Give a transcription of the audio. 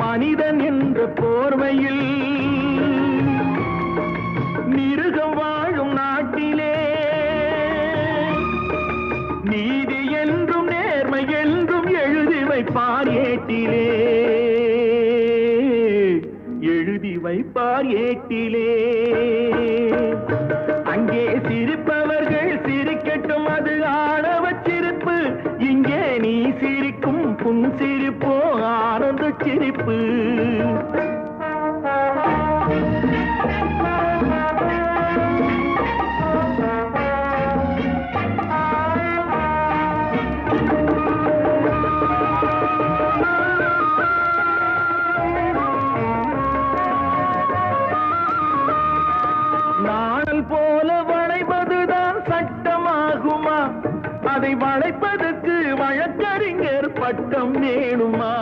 மனிதன் என்ற போர்வையில் மிருகம் வாழும் நாட்டிலே நீதி என்றும் நேர்மை என்றும் எழுதி வைப்பார் ஏட்டிலே, எழுதி வைப்பார் ஏட்டிலே. அங்கே சிரிப்பவர்கள் சிரிக்கட்டும், அது ஆணவ சிரிப்பு. இங்கே நீ சிரிக்கும் புன் சிரிப்போ ஆனந்த சிரிப்பு. நாணல் போல வளைப்பதுதான் சட்டமாகுமா? அதை வளைப்பதற்கு வழக்கறிஞர் பட்டம் வேணுமா?